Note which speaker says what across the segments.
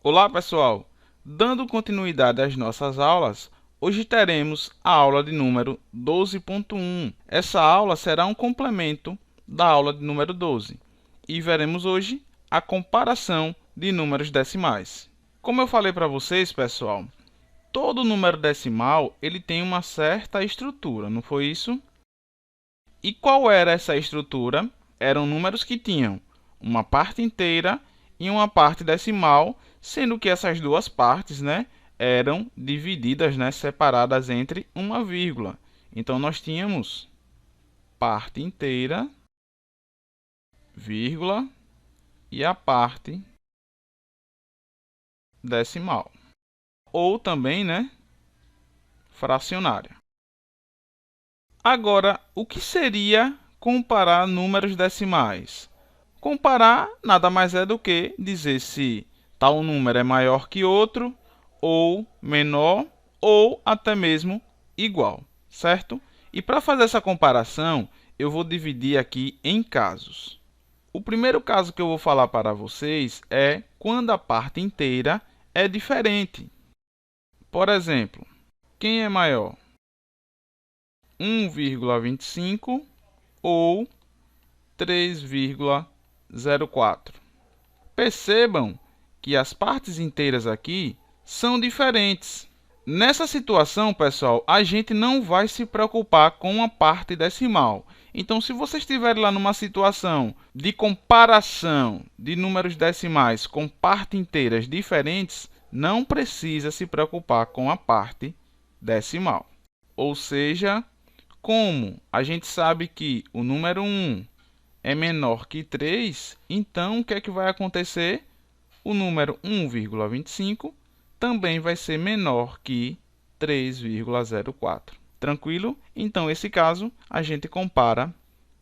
Speaker 1: Olá, pessoal! Dando continuidade às nossas aulas, hoje teremos a aula de número 12.1. Essa aula será um complemento da aula de número 12 e veremos hoje a comparação de números decimais. Como eu falei para vocês, pessoal, todo número decimal ele tem uma certa estrutura, não foi isso? E qual era essa estrutura? Eram números que tinham uma parte inteira e uma parte decimal, sendo que essas duas partes, eram divididas, separadas entre uma vírgula. Então, nós tínhamos parte inteira, vírgula, e a parte decimal. Ou também, fracionária. Agora, o que seria comparar números decimais? Comparar nada mais é do que dizer se tal número é maior que outro, ou menor, ou até mesmo igual, certo? E para fazer essa comparação, eu vou dividir aqui em casos. O primeiro caso que eu vou falar para vocês é quando a parte inteira é diferente. Por exemplo, quem é maior? 1,25 ou 3,04. Percebam que as partes inteiras aqui são diferentes. Nessa situação, pessoal, a gente não vai se preocupar com a parte decimal. Então, se você estiver lá numa situação de comparação de números decimais com partes inteiras diferentes, não precisa se preocupar com a parte decimal. Ou seja, como a gente sabe que o número 1 é menor que 3, então o que é que vai acontecer? O número 1,25 também vai ser menor que 3,04. Tranquilo? Então, esse caso, a gente compara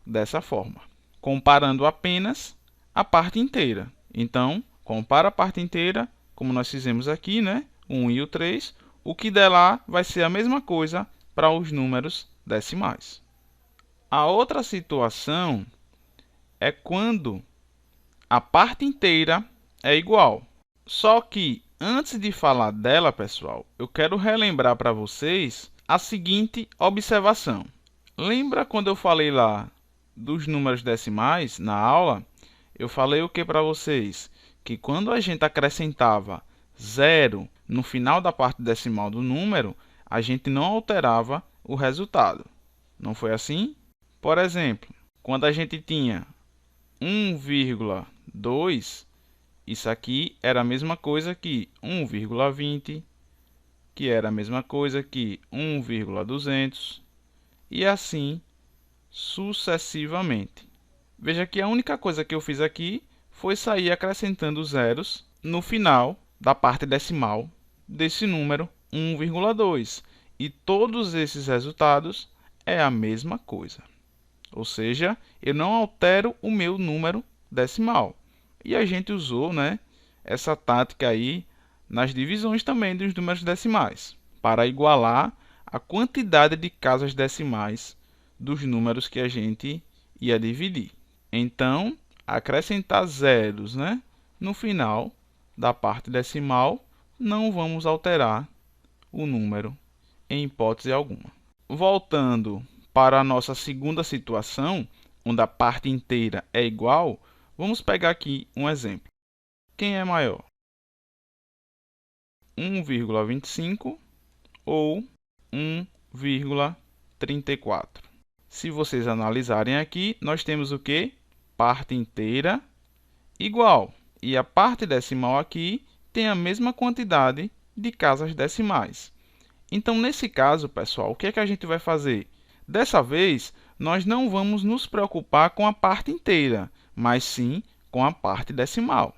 Speaker 1: dessa forma, comparando apenas a parte inteira. Então, compara a parte inteira, como nós fizemos aqui, o 1 e o 3. O que der lá vai ser a mesma coisa para os números decimais. A outra situação é quando a parte inteira é igual. Só que, antes de falar dela, pessoal, eu quero relembrar para vocês a seguinte observação. Lembra quando eu falei lá dos números decimais na aula? Eu falei o que para vocês? Que quando a gente acrescentava zero no final da parte decimal do número, a gente não alterava o resultado. Não foi assim? Por exemplo, quando a gente tinha 1,2, isso aqui era a mesma coisa que 1,20, que era a mesma coisa que 1,200 e assim sucessivamente. Veja que a única coisa que eu fiz aqui foi sair acrescentando zeros no final da parte decimal desse número 1,2. E todos esses resultados é a mesma coisa. Ou seja, eu não altero o meu número decimal. E a gente usou, essa tática aí nas divisões também dos números decimais, para igualar a quantidade de casas decimais dos números que a gente ia dividir. Então, acrescentar zeros, no final da parte decimal, não vamos alterar o número em hipótese alguma. Voltando para a nossa segunda situação, onde a parte inteira é igual, vamos pegar aqui um exemplo. Quem é maior? 1,25 ou 1,34. Se vocês analisarem aqui, nós temos o quê? Parte inteira igual. E a parte decimal aqui tem a mesma quantidade de casas decimais. Então, nesse caso, pessoal, o que é que a gente vai fazer? Dessa vez, nós não vamos nos preocupar com a parte inteira, mas sim com a parte decimal.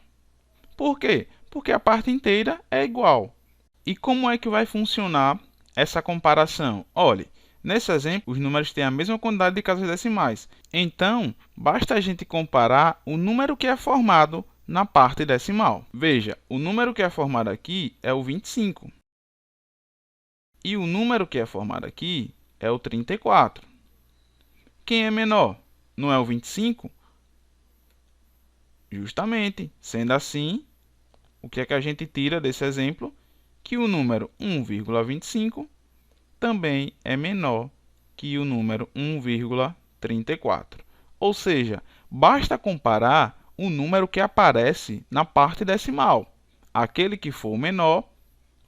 Speaker 1: Por quê? Porque a parte inteira é igual. E como é que vai funcionar essa comparação? Olhe, nesse exemplo, os números têm a mesma quantidade de casas decimais. Então, basta a gente comparar o número que é formado na parte decimal. Veja, o número que é formado aqui é o 25. E o número que é formado aqui é o 34. Quem é menor? Não é o 25? Justamente. Sendo assim, o que é que a gente tira desse exemplo? Que o número 1,25 também é menor que o número 1,34. Ou seja, basta comparar o número que aparece na parte decimal. Aquele que for menor,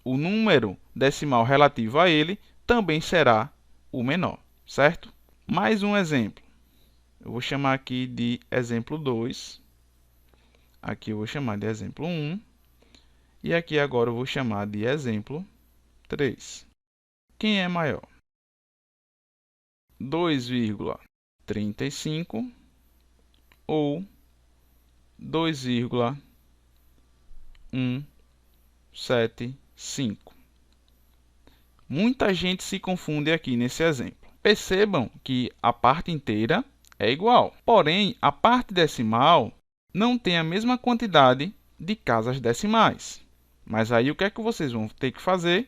Speaker 1: o número decimal relativo a ele também será o menor, certo? Mais um exemplo. Eu vou chamar aqui de exemplo 2. Aqui eu vou chamar de exemplo 1. E aqui agora eu vou chamar de exemplo 3. Quem é maior? 2,35 ou 2,175? Muita gente se confunde aqui nesse exemplo. Percebam que a parte inteira é igual, porém a parte decimal não tem a mesma quantidade de casas decimais. Mas aí o que é que vocês vão ter que fazer?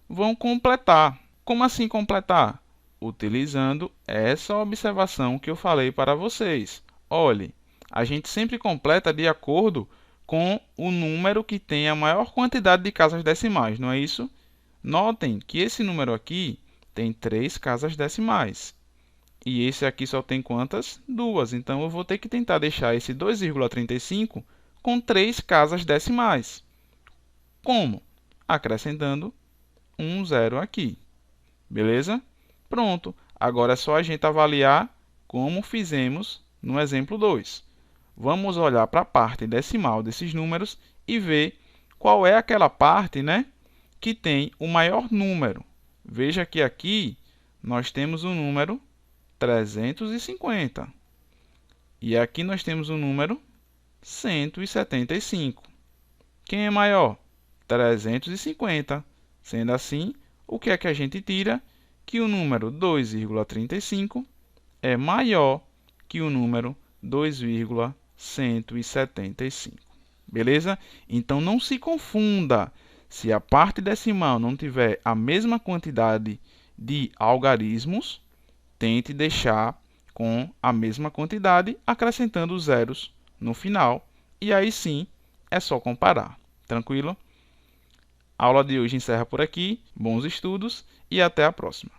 Speaker 1: Vão completar. Como assim completar? Utilizando essa observação que eu falei para vocês. Olhe, a gente sempre completa de acordo com o número que tem a maior quantidade de casas decimais, não é isso? Notem que esse número aqui tem 3 casas decimais. E esse aqui só tem quantas? 2. Então, eu vou ter que tentar deixar esse 2,35 com 3 casas decimais. Como? Acrescentando um zero aqui. Beleza? Pronto. Agora é só a gente avaliar como fizemos no exemplo 2. Vamos olhar para a parte decimal desses números e ver qual é aquela parte, né, que tem o maior número. Veja que aqui nós temos o número 350. E aqui nós temos o número 175. Quem é maior? 350. Sendo assim, o que é que a gente tira? Que o número 2,35 é maior que o número 2,175. Beleza? Então, não se confunda. Se a parte decimal não tiver a mesma quantidade de algarismos, tente deixar com a mesma quantidade, acrescentando zeros no final. E aí sim, é só comparar. Tranquilo? A aula de hoje encerra por aqui. Bons estudos e até a próxima.